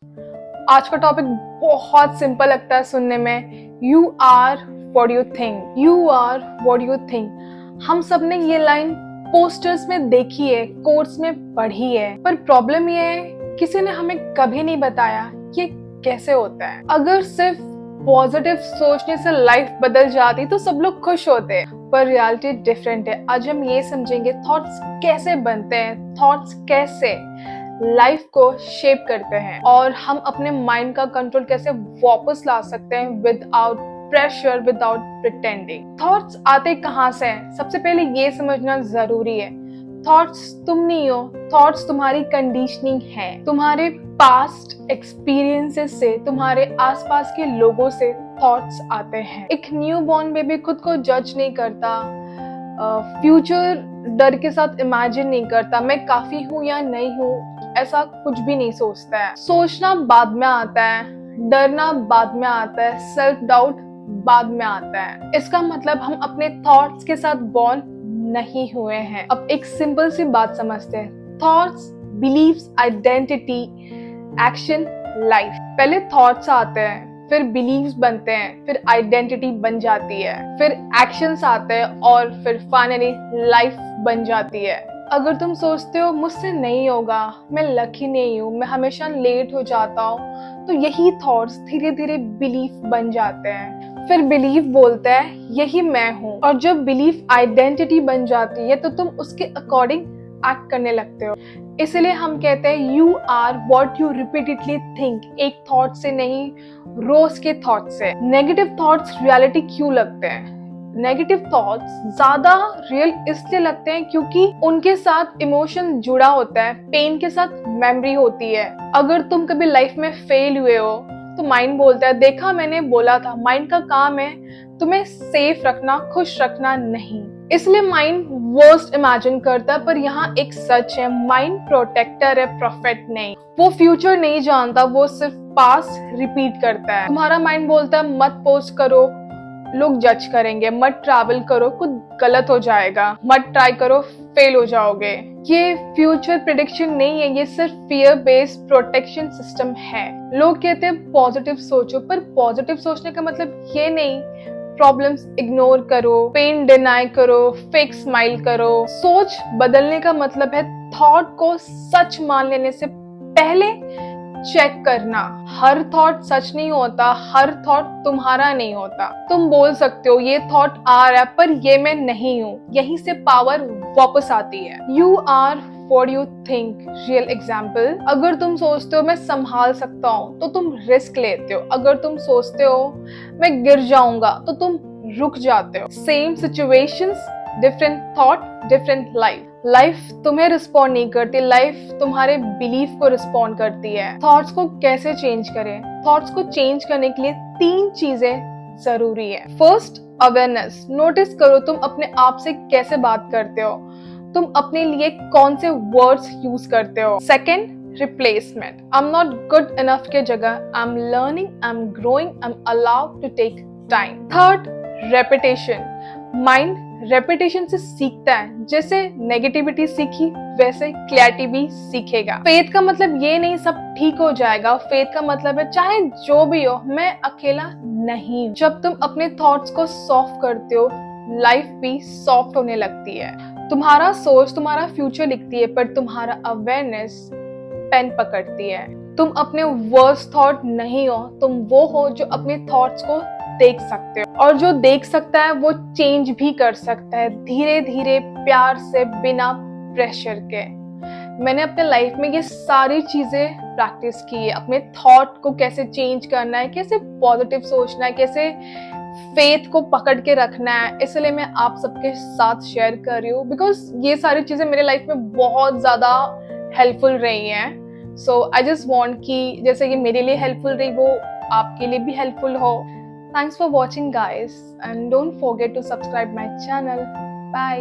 आज का टॉपिक बहुत सिंपल लगता है सुनने में। You are what you think, you are what you think. हम सब ने ये लाइन पोस्टर्स में देखी है, कोर्स में पढ़ी है, पर प्रॉब्लम ये है किसी ने हमें कभी नहीं बताया ये कैसे होता है। अगर सिर्फ पॉजिटिव सोचने से लाइफ बदल जाती तो सब लोग खुश होते, पर रियलिटी डिफरेंट है। आज हम ये समझेंगे थॉट्स कैसे बनते हैं, थॉट्स कैसे लाइफ को शेप करते हैं और हम अपने माइंड का कंट्रोल कैसे वापस ला सकते हैं without pressure, without pretending. Thoughts आते कहाँ से हैं? सबसे पहले ये समझना जरूरी है, थॉट्स तुम नहीं हो, थॉट्स तुम्हारी कंडीशनिंग है। तुम्हारे पास्ट एक्सपीरियंसेस से, तुम्हारे आसपास के लोगों से थॉट्स आते हैं। एक न्यू बॉर्न बेबी खुद को जज नहीं करता, फ्यूचर डर के साथ इमेजिन नहीं करता, मैं काफी हूँ या नहीं हूँ, ऐसा कुछ भी नहीं सोचता है। सोचना बाद में आता है, डरना बाद में आता है, सेल्फ डाउट बाद में आता है। इसका मतलब हम अपने थॉट्स के साथ बॉर्न नहीं हुए हैं। अब एक सिंपल सी बात समझते हैं, thoughts, beliefs, identity, action, life. पहले थॉट्स आते हैं, फिर बिलीव्स बनते हैं, फिर आइडेंटिटी बन जाती है, फिर एक्शंस आते हैं और फिर फाइनली लाइफ बन जाती है। अगर तुम सोचते हो मुझसे नहीं होगा, मैं लकी नहीं हूँ, मैं हमेशा लेट हो जाता हूँ, तो यही थॉट्स धीरे धीरे बिलीफ बन जाते हैं। फिर बिलीफ बोलता है यही मैं हूँ, और जब बिलीफ आइडेंटिटी बन जाती है तो तुम उसके अकॉर्डिंग एक्ट करने लगते हो। इसलिए हम कहते हैं you are what you repeatedly think. एक थॉट से नहीं, रोज के थॉट से। नेगेटिव थॉट्स रियलिटी क्यों लगते हैं? नेगेटिव थॉट्स ज्यादा रियल इसलिए लगते हैं क्योंकि उनके साथ इमोशन जुड़ा होता है, पेन के साथ मेमोरी होती है। अगर तुम कभी लाइफ में फेल हुए हो तो माइंड बोलता है देखा मैंने बोला था। माइंड का काम है तुम्हें सेफ रखना, खुश रखना नहीं। इसलिए माइंड वर्स्ट इमेजिन करता है, पर यहाँ एक सच है, माइंड प्रोटेक्टर है, प्रॉफिट नहीं। वो फ्यूचर नहीं जानता, वो सिर्फ पास्ट रिपीट करता है। तुम्हारा माइंड बोलता है मत पोस्ट करो, लोग जज करेंगे, मत ट्रैवल करो, कुछ गलत हो जाएगा, मत ट्राई करो, फेल हो जाओगे। ये फ्यूचर प्रेडिक्शन नहीं है, ये सिर्फ फियर बेस्ड प्रोटेक्शन सिस्टम है। लोग कहते हैं पॉजिटिव सोचो, पर पॉजिटिव सोचने का मतलब ये नहीं प्रॉब्लम्स इग्नोर करो, पेन डिनाई करो, फेक स्माइल करो। सोच बदलने का मतलब है थॉट को सच मान लेने से पहले चेक करना। हर थॉट सच नहीं होता, हर थॉट तुम्हारा नहीं होता। तुम बोल सकते हो ये थॉट आ रहा है पर ये मैं नहीं हूँ, यहीं से पावर वापस आती है। You are what you think. Real example, अगर तुम सोचते हो मैं संभाल सकता हूँ तो तुम रिस्क लेते हो। अगर तुम सोचते हो मैं गिर जाऊंगा तो तुम रुक जाते हो। Same situations, different thought, different life. Life तुम्हें रिस्पॉन्ड नहीं करती, लाइफ तुम्हारे बिलीफ को रिस्पॉन्ड करती है। थॉट्स को कैसे चेंज करें? थॉट्स को चेंज करने के लिए 3 चीजें जरूरी है। First, awareness. नोटिस करो तुम अपने आप से कैसे बात करते हो, तुम अपने लिए कौन से वर्ड्स यूज करते हो। Second, replacement. I am not good enough के जगह I am learning, I am growing, I am allowed to take time. Third, repetition. Mind repetition से सीखता है, जैसे नेगेटिविटी सीखी वैसे क्लैरिटी भी सीखेगा। फेथ का मतलब ये नहीं सब ठीक हो जाएगा, फेथ का मतलब है चाहे जो भी हो मैं अकेला नहीं। जब तुम अपने थॉट्स को सॉफ्ट करते हो, लाइफ भी सॉफ्ट होने लगती है। तुम्हारा सोच तुम्हारा फ्यूचर लिखती है, पर तुम्हारा अवेयरनेस पेन पकड़ती है। तुम अपने वर्स्ट थॉट नहीं हो, तुम वो हो जो अपने थॉट्स को देख सकते हो, और जो देख सकता है वो चेंज भी कर सकता है, धीरे धीरे, प्यार से, बिना प्रेशर के। मैंने अपने लाइफ में ये सारी चीजें प्रैक्टिस की है, अपने थॉट को कैसे चेंज करना है, कैसे पॉजिटिव सोचना है, कैसे फेथ को पकड़ के रखना है। इसलिए मैं आप सबके साथ शेयर कर रही हूँ, बिकॉज ये सारी चीजें मेरे लाइफ में बहुत ज्यादा हेल्पफुल रही हैं। सो आई जस्ट वांट कि जैसे ये मेरे लिए हेल्पफुल रही वो आपके लिए भी हेल्पफुल हो। Thanks for watching guys, and don't forget to subscribe my channel. Bye.